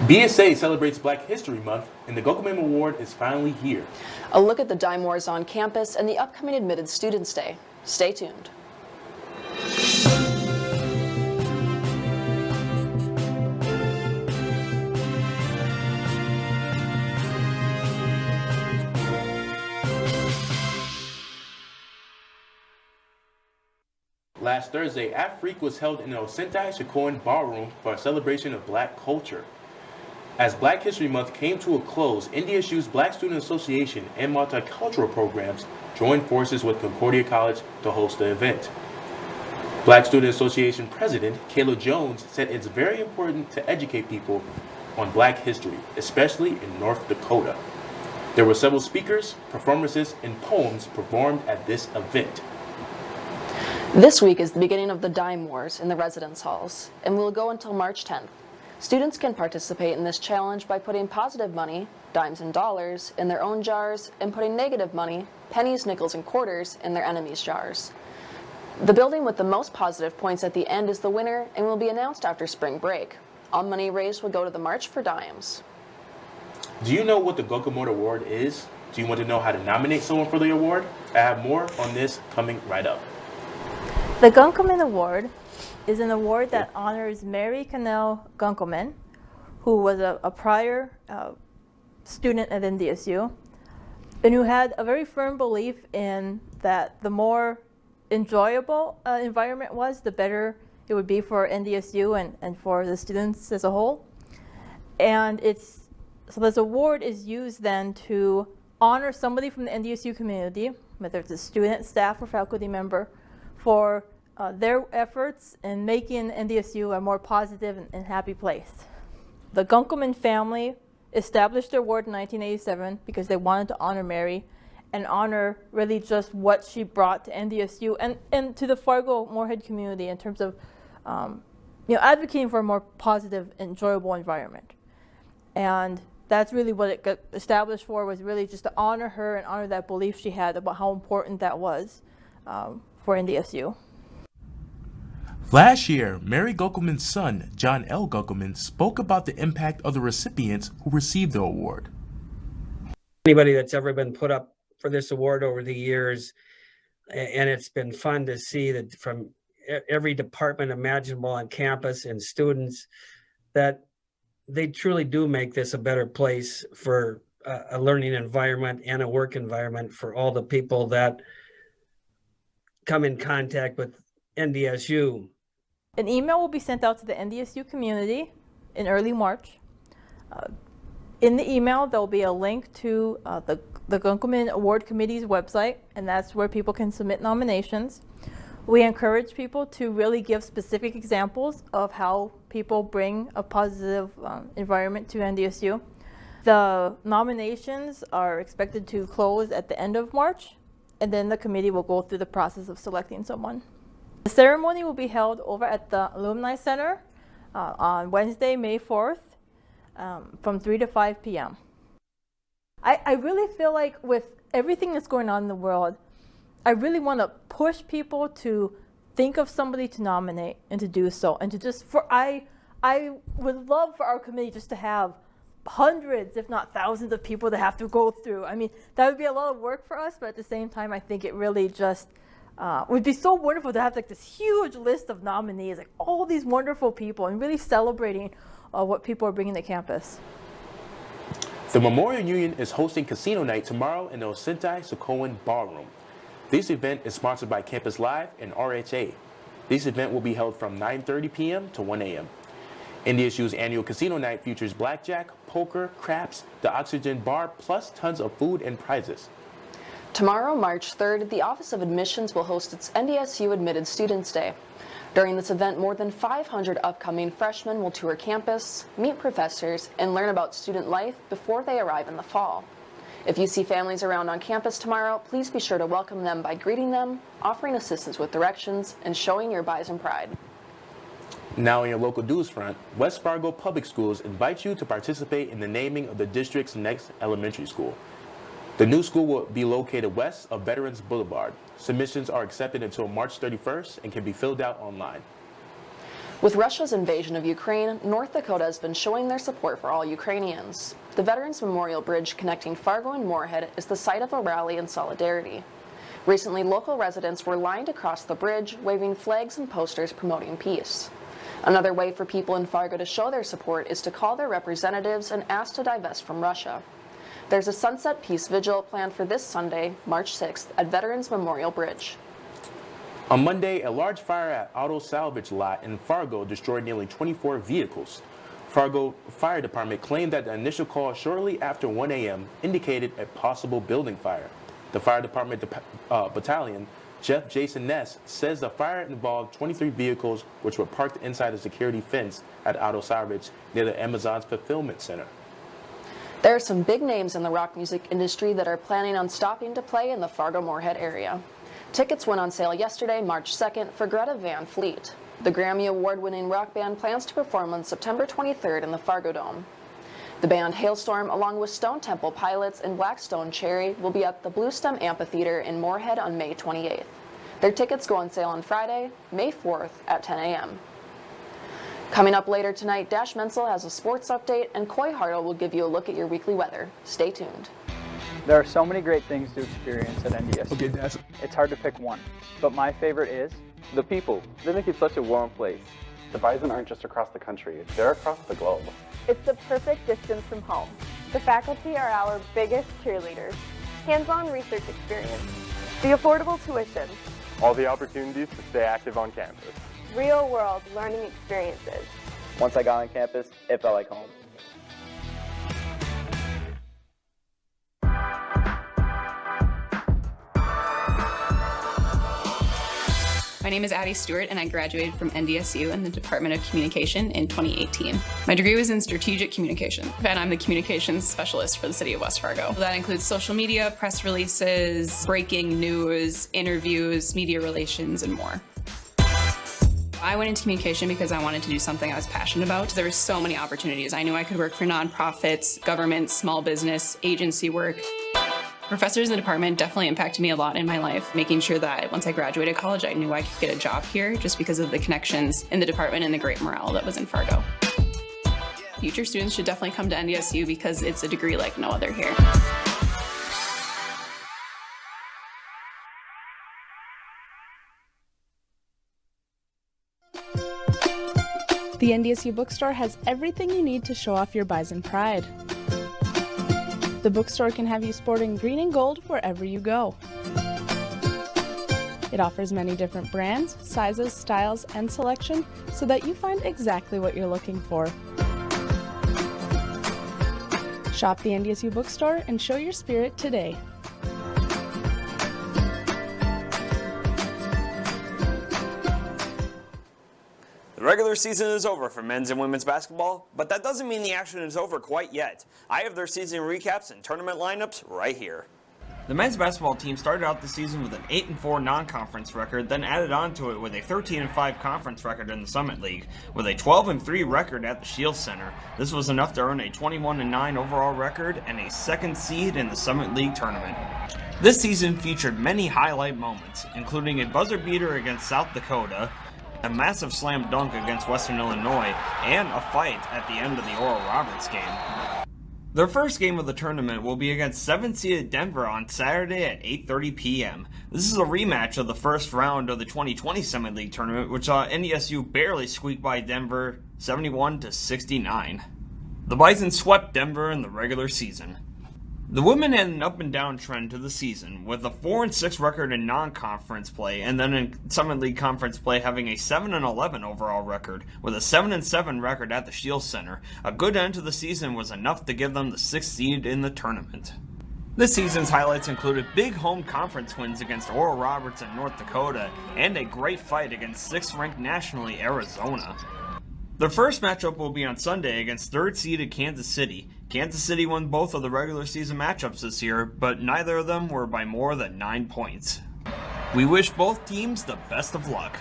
BSA celebrates Black History Month, and the Gunkelman Award is finally here. A look at the dime wars on campus and the upcoming Admitted Students Day. Stay tuned. Last Thursday, Afreak was held in the Ndsu Ballroom for a celebration of Black culture. As Black History Month came to a close, NDSU's Black Student Association and multicultural programs joined forces with Concordia College to host the event. Black Student Association President Kayla Jones said it's very important to educate people on Black history, especially in North Dakota. There were several speakers, performances, and poems performed at this event. This week is the beginning of the dime wars in the residence halls, and will go until March 10th. Students can participate in this challenge by putting positive money, dimes and dollars, in their own jars, and putting negative money, pennies, nickels, and quarters, in their enemies' jars. The building with the most positive points at the end is the winner and will be announced after spring break. All money raised will go to the March for Dimes. Do you know what the Gunkelman Award is? Do you want to know how to nominate someone for the award? I have more on this coming right up. The Gunkelman Award is an award that honors Mary Cannell Gunkelman, who was a prior student at NDSU, and who had a very firm belief in that the more enjoyable environment was, the better it would be for NDSU and for the students as a whole. And so this award is used then to honor somebody from the NDSU community, whether it's a student, staff, or faculty member, for their efforts in making NDSU a more positive and happy place. The Gunkelman family established their award in 1987 because they wanted to honor Mary and honor really just what she brought to NDSU and to the Fargo Moorhead community in terms of advocating for a more positive, enjoyable environment. And that's really what it got established for, was really just to honor her and honor that belief she had about how important that was for NDSU. Last year, Mary Gunkelman's son, John L. Gunkelman, spoke about the impact of the recipients who received the award. Anybody that's ever been put up for this award over the years, and it's been fun to see that from every department imaginable on campus and students, that they truly do make this a better place for a learning environment and a work environment for all the people that come in contact with NDSU. An email will be sent out to the NDSU community in early March. In the email, there will be a link to the Gunkelman Award Committee's website, and that's where people can submit nominations. We encourage people to really give specific examples of how people bring a positive environment to NDSU. The nominations are expected to close at the end of March, and then the committee will go through the process of selecting someone. The ceremony will be held over at the Alumni Center on Wednesday, May 4th, from 3 to 5 p.m. I really feel like with everything that's going on in the world, I really want to push people to think of somebody to nominate and to do so. And to just, I would love for our committee just to have hundreds, if not thousands of people to have to go through. I mean, that would be a lot of work for us, but at the same time, I think it really just would be so wonderful to have like this huge list of nominees, like all these wonderful people, and really celebrating what people are bringing to campus. The Memorial Union is hosting Casino Night tomorrow in the Ndsu Ballroom. This event is sponsored by Campus Live and RHA. This event will be held from 9:30 p.m. to 1 a.m. NDSU's annual Casino Night features blackjack, poker, craps, the Oxygen Bar, plus tons of food and prizes. Tomorrow, March 3rd, the Office of Admissions will host its NDSU Admitted Students Day. During this event, more than 500 upcoming freshmen will tour campus, meet professors, and learn about student life before they arrive in the fall. If you see families around on campus tomorrow, please be sure to welcome them by greeting them, offering assistance with directions, and showing your Bison pride. Now in your local news front, West Fargo Public Schools invite you to participate in the naming of the district's next elementary school. The new school will be located west of Veterans Boulevard. Submissions are accepted until March 31st and can be filled out online. With Russia's invasion of Ukraine, North Dakota has been showing their support for all Ukrainians. The Veterans Memorial Bridge connecting Fargo and Moorhead is the site of a rally in solidarity. Recently, local residents were lined across the bridge, waving flags and posters promoting peace. Another way for people in Fargo to show their support is to call their representatives and ask to divest from Russia. There's a Sunset Peace Vigil planned for this Sunday, March 6th, at Veterans Memorial Bridge. On Monday, a large fire at Auto Salvage lot in Fargo destroyed nearly 24 vehicles. Fargo Fire Department claimed that the initial call shortly after 1 a.m. indicated a possible building fire. The Fire Department Battalion, Jeff Jason Ness, says the fire involved 23 vehicles which were parked inside a security fence at Auto Salvage near the Amazon's fulfillment center. There are some big names in the rock music industry that are planning on stopping to play in the Fargo-Moorhead area. Tickets went on sale yesterday, March 2nd, for Greta Van Fleet. The Grammy Award-winning rock band plans to perform on September 23rd in the Fargo Dome. The band Hailstorm, along with Stone Temple Pilots and Blackstone Cherry, will be at the Bluestem Amphitheater in Moorhead on May 28th. Their tickets go on sale on Friday, May 4th at 10 a.m. Coming up later tonight, Dash Menzel has a sports update, and Coy Hartle will give you a look at your weekly weather. Stay tuned. There are so many great things to experience at NDSU. Okay, Dash. It's hard to pick one, but my favorite is the people. They make it such a warm place. The Bison aren't just across the country, they're across the globe. It's the perfect distance from home. The faculty are our biggest cheerleaders. Hands-on research experience. The affordable tuition. All the opportunities to stay active on campus. Real-world learning experiences. Once I got on campus, it felt like home. My name is Addie Stewart, and I graduated from NDSU in the Department of Communication in 2018. My degree was in strategic communication, and I'm the communications specialist for the city of West Fargo. That includes social media, press releases, breaking news, interviews, media relations, and more. I went into communication because I wanted to do something I was passionate about. There were so many opportunities. I knew I could work for nonprofits, government, small business, agency work. Professors in the department definitely impacted me a lot in my life, making sure that once I graduated college, I knew I could get a job here just because of the connections in the department and the great morale that was in Fargo. Future students should definitely come to NDSU because it's a degree like no other here. The NDSU Bookstore has everything you need to show off your Bison pride. The bookstore can have you sporting green and gold wherever you go. It offers many different brands, sizes, styles, and selection so that you find exactly what you're looking for. Shop the NDSU Bookstore and show your spirit today. The regular season is over for men's and women's basketball, but that doesn't mean the action is over quite yet. I have their season recaps and tournament lineups right here. The men's basketball team started out the season with an 8-4 non-conference record, then added on to it with a 13-5 conference record in the Summit League. With a 12-3 record at the Shield Center, this was enough to earn a 21-9 overall record and a second seed in the Summit League tournament. This season featured many highlight moments, including a buzzer beater against South Dakota, a massive slam dunk against Western Illinois, and a fight at the end of the Oral Roberts game. Their first game of the tournament will be against 7th-seeded Denver on Saturday at 8:30 p.m. This is a rematch of the first round of the 2020 Summit League tournament, which saw NDSU barely squeak by Denver 71-69. The Bison swept Denver in the regular season. The women had an up-and-down trend to the season, with a 4-6 record in non-conference play, and then in Summit League conference play having a 7-11 overall record, with a 7-7 record at the Shield Center. A good end to the season was enough to give them the 6th seed in the tournament. This season's highlights included big home conference wins against Oral Roberts and North Dakota, and a great fight against 6th-ranked nationally Arizona. Their first matchup will be on Sunday against 3rd-seeded Kansas City. Kansas City won both of the regular season matchups this year, but neither of them were by more than 9 points. We wish both teams the best of luck.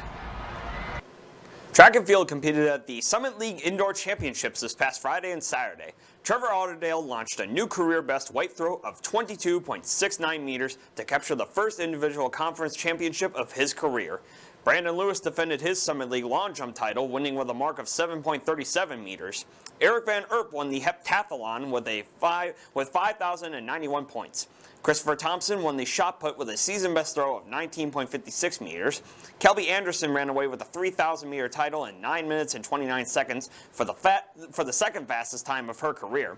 Track and field competed at the Summit League Indoor Championships this past Friday and Saturday. Trevor Auderdale launched a new career best white throw of 22.69 meters to capture the first individual conference championship of his career. Brandon Lewis defended his Summit League long jump title, winning with a mark of 7.37 meters. Eric Van Erp won the heptathlon with 5,091 points. Christopher Thompson won the shot put with a season best throw of 19.56 meters. Kelby Anderson ran away with a 3,000 meter title in 9 minutes and 29 seconds for the second fastest time of her career.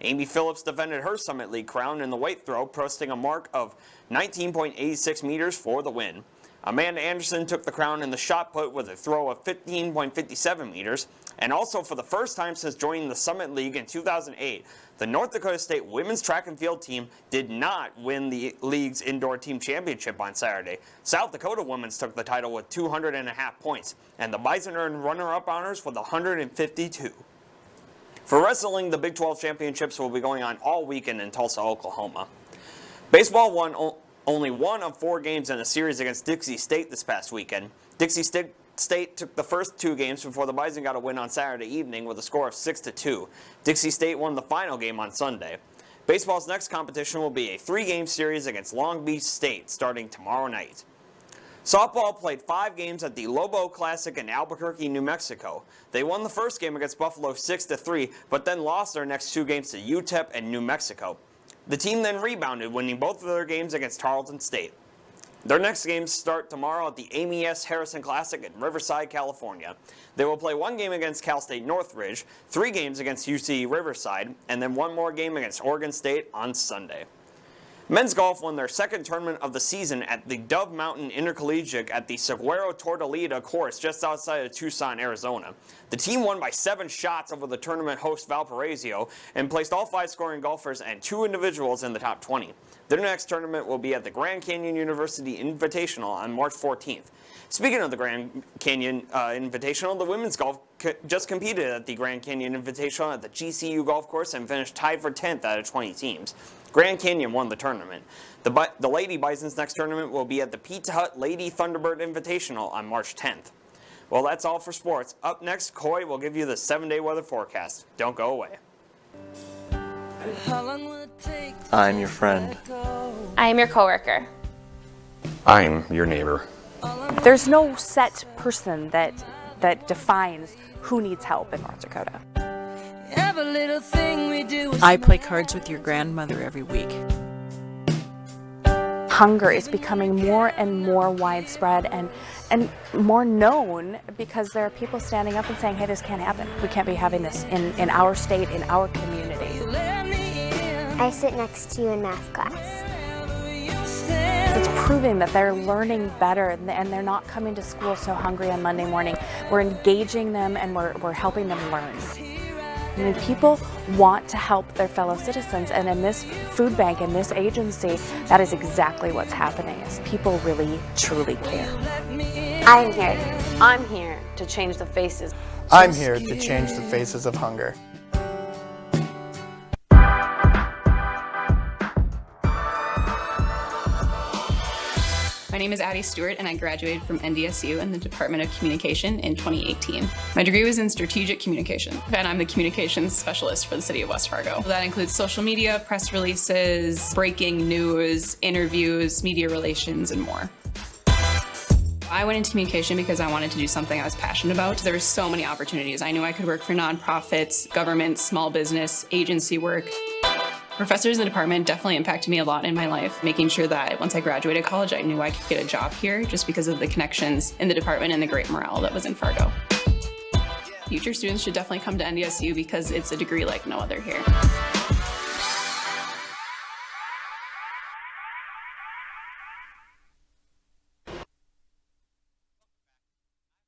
Amy Phillips defended her Summit League crown in the weight throw, posting a mark of 19.86 meters for the win. Amanda Anderson took the crown in the shot put with a throw of 15.57 meters, and also for the first time since joining the Summit League in 2008, the North Dakota State women's track and field team did not win the league's indoor team championship on Saturday. South Dakota women's took the title with 200.5 points, and the Bison earned runner-up honors with 152. For wrestling, the Big 12 championships will be going on all weekend in Tulsa, Oklahoma. Baseball won only one of 4 games in a series against Dixie State this past weekend. Dixie State took the first 2 games before the Bison got a win on Saturday evening with a score of 6-2. Dixie State won the final game on Sunday. Baseball's next competition will be a 3-game series against Long Beach State starting tomorrow night. Softball played 5 games at the Lobo Classic in Albuquerque, New Mexico. They won the first game against Buffalo 6-3, but then lost their next 2 games to UTEP and New Mexico. The team then rebounded, winning both of their games against Tarleton State. Their next games start tomorrow at the Amy S. Harrison Classic in Riverside, California. They will play 1 game against Cal State Northridge, 3 games against UC Riverside, and then 1 more game against Oregon State on Sunday. Men's golf won their second tournament of the season at the Dove Mountain Intercollegiate at the Saguaro Tortolita course just outside of Tucson, Arizona. The team won by 7 shots over the tournament host Valparaiso and placed all 5 scoring golfers and 2 individuals in the top 20. Their next tournament will be at the Grand Canyon University Invitational on March 14th. Speaking of the Grand Canyon Invitational, the women's golf just competed at the Grand Canyon Invitational at the GCU golf course and finished tied for 10th out of 20 teams. Grand Canyon won the tournament. The Lady Bison's next tournament will be at the Pizza Hut Lady Thunderbird Invitational on March 10th. Well, that's all for sports. Up next, Coy will give you the 7-day weather forecast. Don't go away. I'm your friend. I am your coworker. I'm your neighbor. There's no set person that defines who needs help in North Dakota. I play cards with your grandmother every week. Hunger is becoming more and more widespread and more known because there are people standing up and saying, hey, this can't happen. We can't be having this in our state, in our community. I sit next to you in math class. It's proving that they're learning better and they're not coming to school so hungry on Monday morning. We're engaging them and we're helping them learn. I mean, people want to help their fellow citizens, and in this food bank, in this agency, that is exactly what's happening, is people really, truly care. I'm here. I'm here to change the faces. I'm here to change the faces of hunger. My name is Addie Stewart, and I graduated from NDSU in the Department of Communication in 2018. My degree was in strategic communication, and I'm the communications specialist for the city of West Fargo. That includes social media, press releases, breaking news, interviews, media relations, and more. I went into communication because I wanted to do something I was passionate about. There were so many opportunities. I knew I could work for nonprofits, government, small business, agency work. Professors in the department definitely impacted me a lot in my life, making sure that once I graduated college, I knew I could get a job here just because of the connections in the department and the great morale that was in Fargo. Future students should definitely come to NDSU because it's a degree like no other here.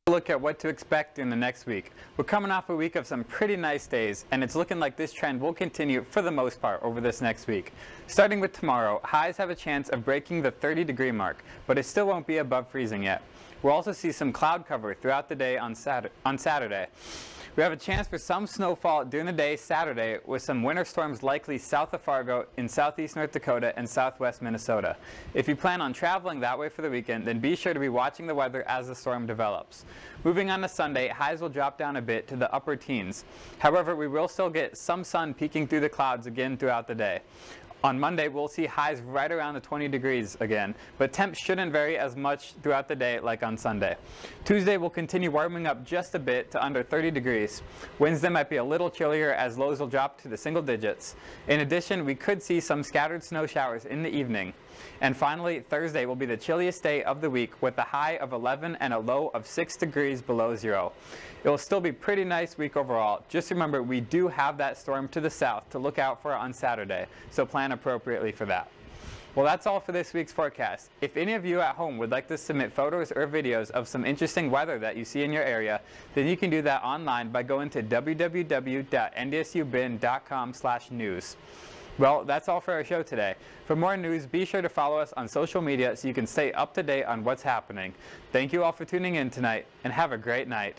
Look at what to expect in the next week. We're coming off a week of some pretty nice days, and it's looking like this trend will continue for the most part over this next week. Starting with tomorrow, highs have a chance of breaking the 30-degree mark, but it still won't be above freezing yet. We'll also see some cloud cover throughout the day on Saturday. We have a chance for some snowfall during the day Saturday, with some winter storms likely south of Fargo in southeast North Dakota and southwest Minnesota. If you plan on traveling that way for the weekend, then be sure to be watching the weather as the storm develops. Moving on to Sunday, highs will drop down a bit to the upper teens. However, we will still get some sun peeking through the clouds again throughout the day. On Monday, we'll see highs right around the 20 degrees again, but temps shouldn't vary as much throughout the day like on Sunday. Tuesday will continue warming up just a bit to under 30 degrees. Wednesday might be a little chillier as lows will drop to the single digits. In addition, we could see some scattered snow showers in the evening. And finally, Thursday will be the chilliest day of the week with a high of 11 and a low of 6 degrees below zero. It will still be a pretty nice week overall. Just remember, we do have that storm to the south to look out for on Saturday, so plan appropriately for that. Well, that's all for this week's forecast. If any of you at home would like to submit photos or videos of some interesting weather that you see in your area, then you can do that online by going to www.ndsubin.com/news. Well, that's all for our show today. For more news, be sure to follow us on social media so you can stay up to date on what's happening. Thank you all for tuning in tonight, and have a great night.